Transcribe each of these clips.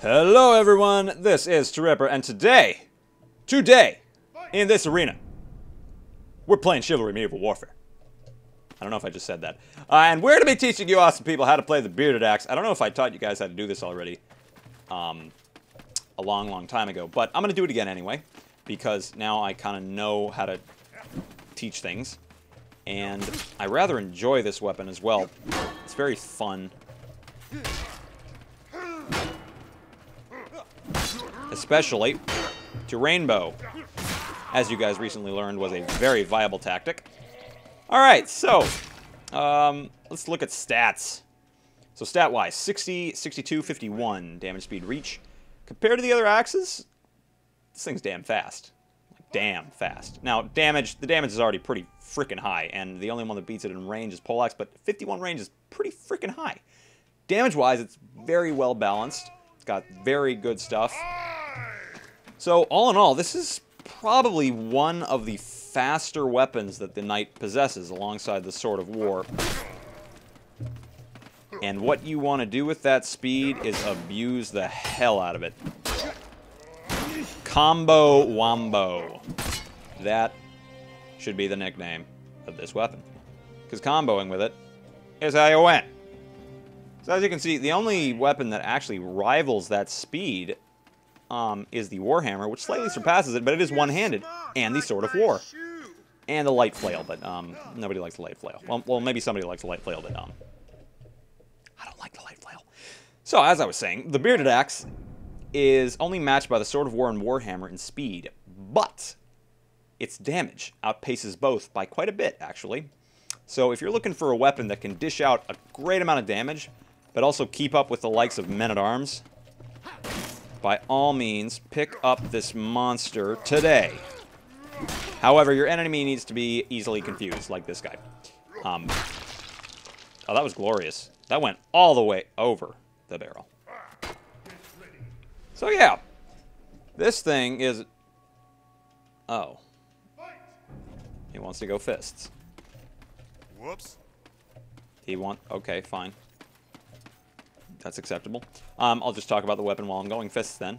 Hello everyone, this is Tripper, and today, in this arena, we're playing Chivalry Medieval Warfare. I don't know if I just said that. And we're going to be teaching you awesome people how to play the Bearded Axe. I don't know if I taught you guys how to do this already a long time ago, but I'm going to do it again anyway, because now I kind of know how to teach things. And I rather enjoy this weapon as well. It's very fun. Especially to Rainbow, as you guys recently learned was a very viable tactic. Alright, so, let's look at stats. So stat-wise, 60, 62, 51, damage, speed, reach. Compared to the other axes, this thing's damn fast. Like, damn fast. Now, the damage is already pretty freaking high, and the only one that beats it in range is Poleaxe, but 51 range is pretty freaking high. Damage-wise, it's very well balanced. It's got very good stuff. So, all in all, this is probably one of the faster weapons that the Knight possesses, alongside the Sword of War. And what you want to do with that speed is abuse the hell out of it. Combo Wombo. That should be the nickname of this weapon. Because comboing with it is how you win. So as you can see, the only weapon that actually rivals that speed is the Warhammer, which slightly surpasses it, but it is one-handed, and the Sword of War. And the Light Flail, but nobody likes the Light Flail. Well, maybe somebody likes the Light Flail, but I don't like the Light Flail. So, as I was saying, the Bearded Axe is only matched by the Sword of War and Warhammer in speed, but its damage outpaces both by quite a bit, actually. So, if you're looking for a weapon that can dish out a great amount of damage, but also keep up with the likes of Men-at-Arms, by all means, pick up this monster today. However, your enemy needs to be easily confused, like this guy. Oh, that was glorious. That went all the way over the barrel. So yeah, this thing is... Oh. He wants to go fists. Whoops. Okay, fine. That's acceptable. I'll just talk about the weapon while I'm going fists then.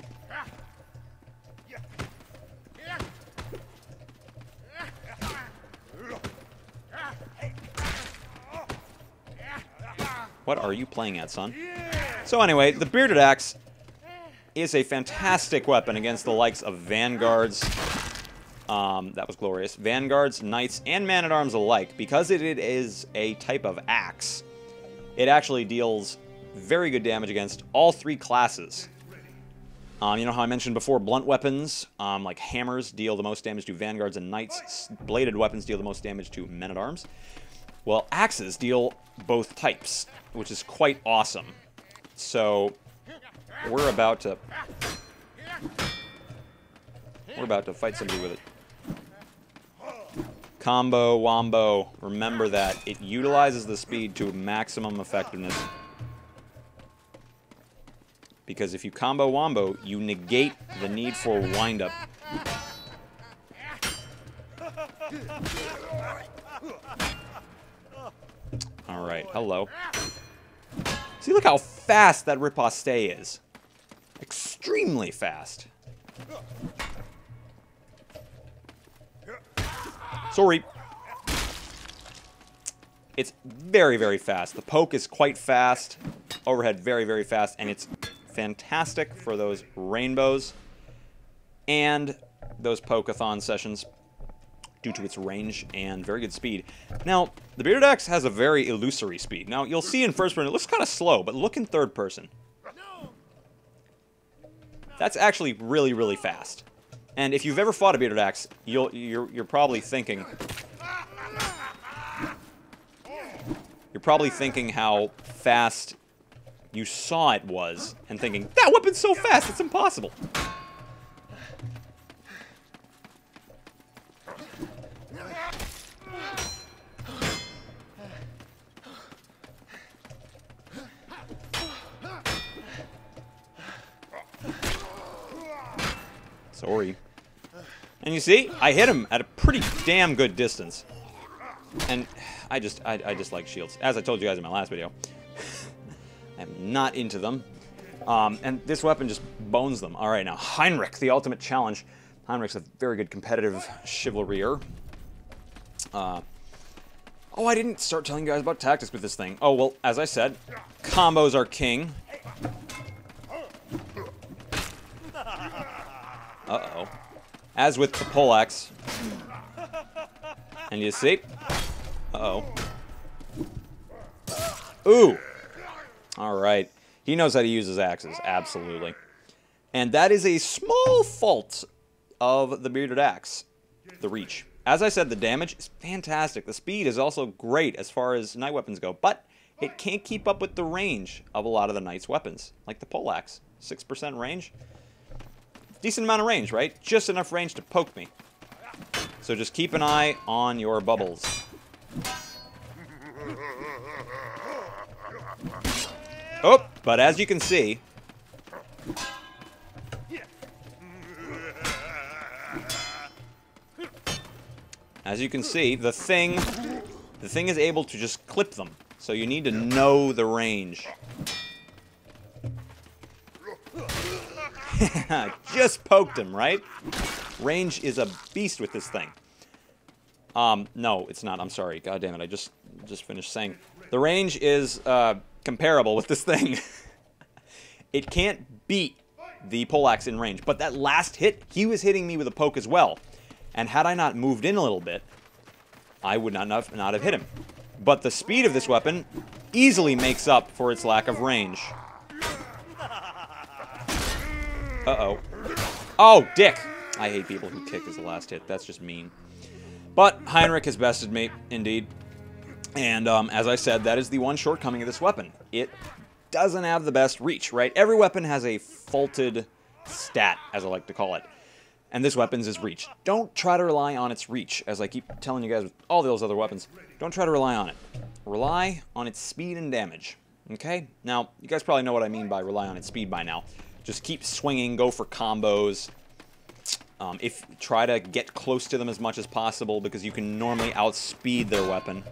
What are you playing at, son? So anyway, the Bearded Axe is a fantastic weapon against the likes of Vanguards. That was glorious. Vanguards, Knights, and Man-at-Arms alike. Because it is a type of axe, it actually deals very good damage against all three classes. You know how I mentioned before, blunt weapons, like hammers, deal the most damage to Vanguards and Knights. Bladed weapons deal the most damage to Men-at-Arms. Well, axes deal both types, which is quite awesome. So, we're about to fight somebody with it. Combo, Wombo, remember that. It utilizes the speed to maximum effectiveness. Because if you combo Wombo, you negate the need for wind-up. Alright, hello. See, look how fast that riposte is. Extremely fast. Sorry. It's very, very fast. The poke is quite fast. Overhead very, very fast. And it's fantastic for those rainbows and those poke-a-thon sessions due to its range and very good speed. Now, the Bearded Axe has a very illusory speed. Now, you'll see in first person, it looks kind of slow, but look in third person. That's actually really, really fast. And if you've ever fought a Bearded Axe, you're probably thinking... You're probably thinking how fast you saw it was, and thinking, that weapon's so fast, it's impossible. Sorry. And you see, I hit him at a pretty damn good distance. And I just like shields. As I told you guys in my last video, I'm not into them. And this weapon just bones them. All right, now Heinrich, the ultimate challenge. Heinrich's a very good competitive chivalrier. Oh, I didn't start telling you guys about tactics with this thing. Oh, well, as I said, combos are king. Uh-oh. As with the poleaxe. And you see? Uh-oh. Ooh! Alright. He knows how to use his axes, absolutely. And that is a small fault of the bearded axe. The reach. As I said, the damage is fantastic. The speed is also great as far as knight weapons go, but it can't keep up with the range of a lot of the knight's weapons, like the poleaxe. 6% range. Decent amount of range, right? Just enough range to poke me. So just keep an eye on your bubbles. Oh, but as you can see, the thing is able to just clip them. So you need to know the range. Just poked him, right? Range is a beast with this thing. No, it's not. I'm sorry. God damn it. I just finished saying. The range is comparable with this thing. It can't beat the poleaxe in range. But that last hit, he was hitting me with a poke as well. And had I not moved in a little bit, I would not have hit him. But the speed of this weapon easily makes up for its lack of range. Uh-oh. Oh, dick! I hate people who kick as the last hit. That's just mean. But Heinrich has bested me, indeed. And as I said, that is the one shortcoming of this weapon. It doesn't have the best reach, right? Every weapon has a faulted stat, as I like to call it. And this weapon's is reach. Don't try to rely on its reach, as I keep telling you guys with all those other weapons. Don't try to rely on it. Rely on its speed and damage. Okay? Now, you guys probably know what I mean by rely on its speed by now. Just keep swinging, go for combos. Try to get close to them as much as possible, because you can normally outspeed their weapon.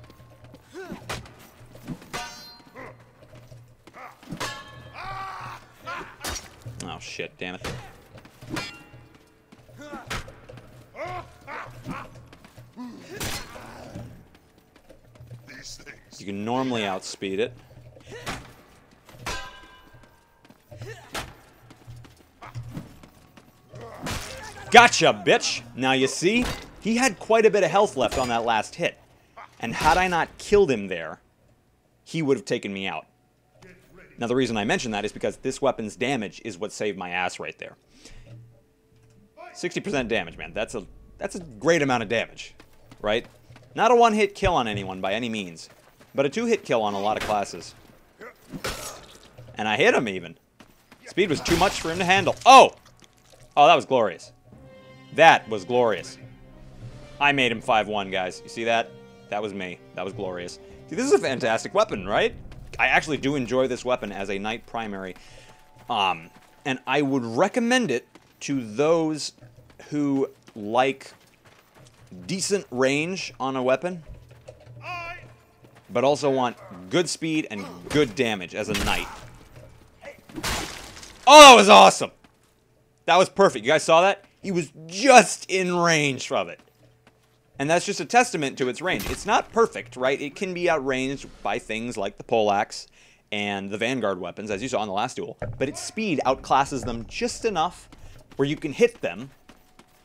Oh, shit, damn it. You can normally outspeed it. Gotcha, bitch! Now you see, he had quite a bit of health left on that last hit. And had I not killed him there, he would have taken me out. Now the reason I mention that is because this weapon's damage is what saved my ass right there. 60% damage, man. That's a great amount of damage, right? Not a one-hit kill on anyone by any means, but a two-hit kill on a lot of classes. And I hit him even. Speed was too much for him to handle. Oh! Oh, that was glorious. That was glorious. I made him 5-1, guys. You see that? That was me. That was glorious. See, this is a fantastic weapon, right? I actually do enjoy this weapon as a knight primary. And I would recommend it to those who like decent range on a weapon, but also want good speed and good damage as a knight. Oh, that was awesome! That was perfect. You guys saw that? He was just in range of it. And that's just a testament to its range. It's not perfect, right? It can be outranged by things like the poleaxe and the vanguard weapons, as you saw in the last duel. But its speed outclasses them just enough where you can hit them,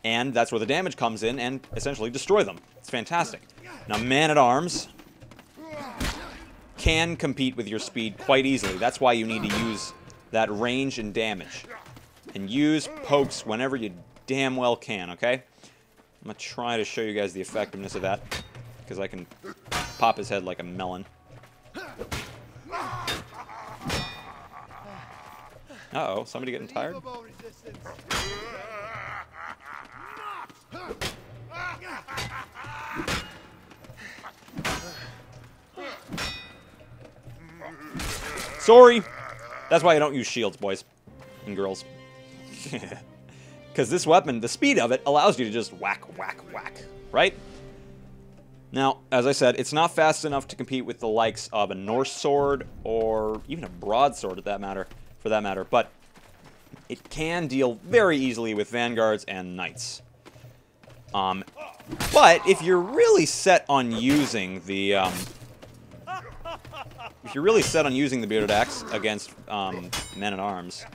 and that's where the damage comes in and essentially destroy them. It's fantastic. Now, man-at-arms can compete with your speed quite easily. That's why you need to use that range and damage. And use pokes whenever you damn well can, okay? I'm going to try to show you guys the effectiveness of that, because I can pop his head like a melon. Uh-oh, somebody getting tired? Sorry! That's why I don't use shields, boys and girls. Because this weapon, the speed of it, allows you to just whack, whack, whack, right? Now, as I said, it's not fast enough to compete with the likes of a Norse sword, or even a broadsword, at that matter, for for that matter. But it can deal very easily with vanguards and knights. But if you're really set on using the bearded axe against men-at-arms,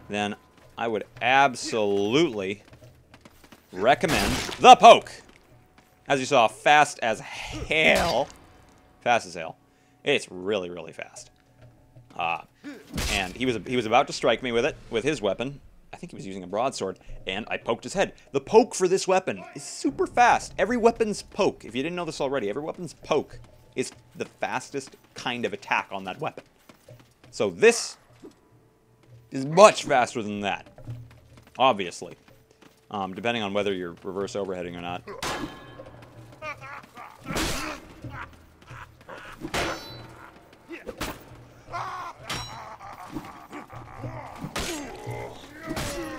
then I would absolutely recommend the poke. As you saw, fast as hell. Fast as hell. It's really, really fast. And he was about to strike me with it, with his weapon. I think he was using a broadsword, and I poked his head. The poke for this weapon is super fast. Every weapon's poke, if you didn't know this already, every weapon's poke is the fastest kind of attack on that weapon. So this is much faster than that, obviously, depending on whether you're reverse overheading or not.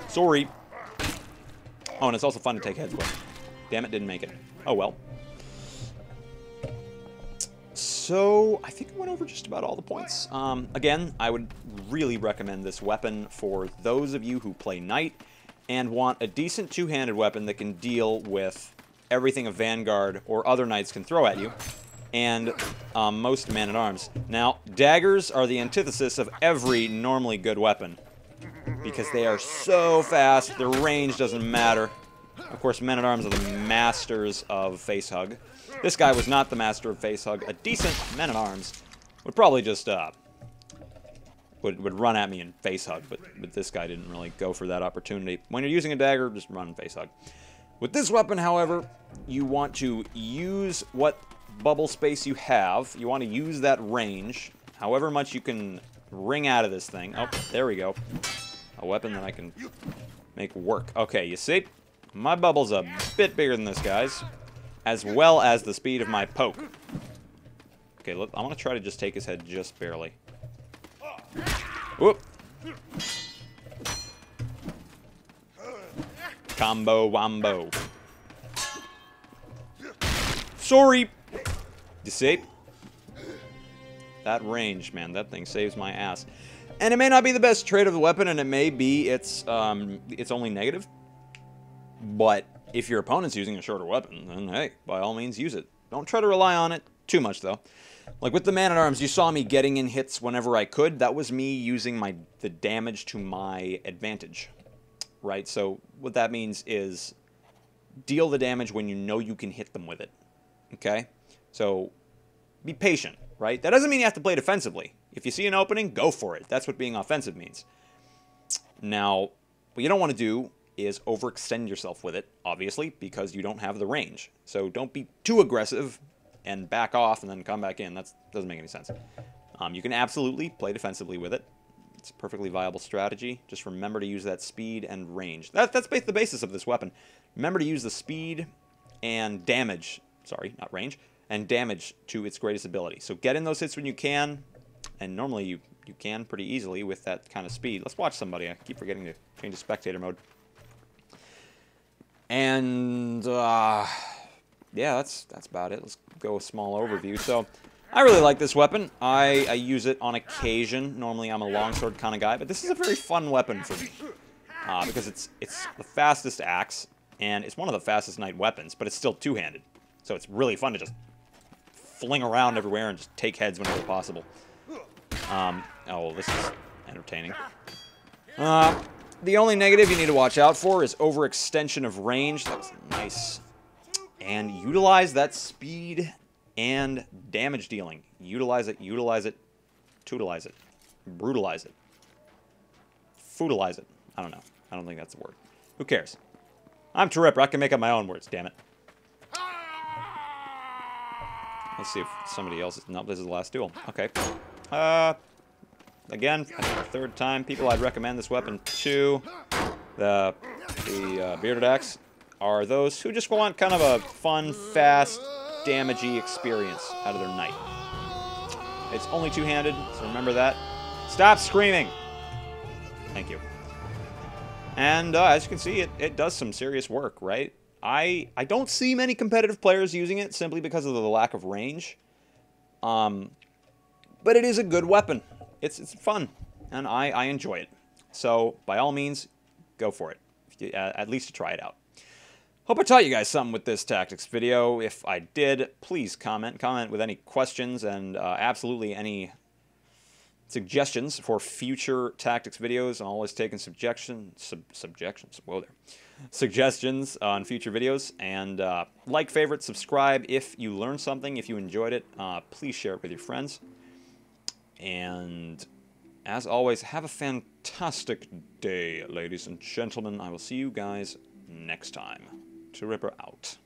Sorry. Oh, and it's also fun to take heads with. Damn it, didn't make it. Oh, well. So, I think I went over just about all the points. Again, I would really recommend this weapon for those of you who play Knight and want a decent two-handed weapon that can deal with everything a Vanguard or other Knights can throw at you, and most man-at-arms. Now, daggers are the antithesis of every normally good weapon, because they are so fast, the range doesn't matter. Of course, men-at-arms are the masters of face-hug. This guy was not the master of face-hug. A decent men-at-arms would probably just, would run at me and face-hug, but this guy didn't really go for that opportunity. When you're using a dagger, just run and face-hug. With this weapon, however, you want to use what bubble space you have. You want to use that range, however much you can wring out of this thing. Oh, there we go. A weapon that I can make work. Okay, you see? My bubble's a bit bigger than this guy's, as well as the speed of my poke. Okay, look, I want to try to just take his head just barely. Whoop! Combo Wombo. Sorry! You see? That range, man, that thing saves my ass. And it may not be the best trait of the weapon, and it may be its only negative. But if your opponent's using a shorter weapon, then hey, by all means use it. Don't try to rely on it too much, though. Like with the man-at-arms, you saw me getting in hits whenever I could. That was me using the damage to my advantage. Right? So what that means is deal the damage when you know you can hit them with it. Okay? So be patient, right? That doesn't mean you have to play defensively. If you see an opening, go for it. That's what being offensive means. Now, what you don't want to do is overextend yourself with it, obviously, because you don't have the range. So don't be too aggressive and back off and then come back in. That doesn't make any sense. You can absolutely play defensively with it. It's a perfectly viable strategy. Just remember to use that speed and range. That's the basis of this weapon. Remember to use the speed and damage. Sorry, not range. And damage to its greatest ability. So get in those hits when you can. And normally you can pretty easily with that kind of speed. Let's watch somebody. I keep forgetting to change to spectator mode. And, yeah, that's about it. Let's go a small overview. So, I really like this weapon. I use it on occasion. Normally I'm a longsword kind of guy, but this is a very fun weapon for me. Because it's the fastest axe, and it's one of the fastest knight weapons, but it's still two-handed. So it's really fun to just fling around everywhere and just take heads whenever possible. Oh, this is entertaining. The only negative you need to watch out for is overextension of range. That was nice. And utilize that speed and damage dealing. Utilize it, utilize it, tootilize it, brutalize it, foodalize it. I don't know. I don't think that's the word. Who cares? I'm Terrific. I can make up my own words, damn it. Let's see if somebody else is... Nope, this is the last duel. Okay. Again, I think the third time, people I'd recommend this weapon to, the bearded axe, are those who just want kind of a fun, fast, damagey experience out of their knight. It's only two-handed, so remember that. Stop screaming! Thank you. And as you can see, it does some serious work, right? I don't see many competitive players using it simply because of the lack of range. But it is a good weapon. It's fun. and I enjoy it. So, by all means, go for it, at least to try it out. Hope I taught you guys something with this tactics video. If I did, please comment with any questions and absolutely any suggestions for future tactics videos. I'm always taking suggestions on future videos. And like, favorite, subscribe if you learned something, if you enjoyed it. Please share it with your friends. And as always, have a fantastic day, ladies and gentlemen. I will see you guys next time. Ripper out.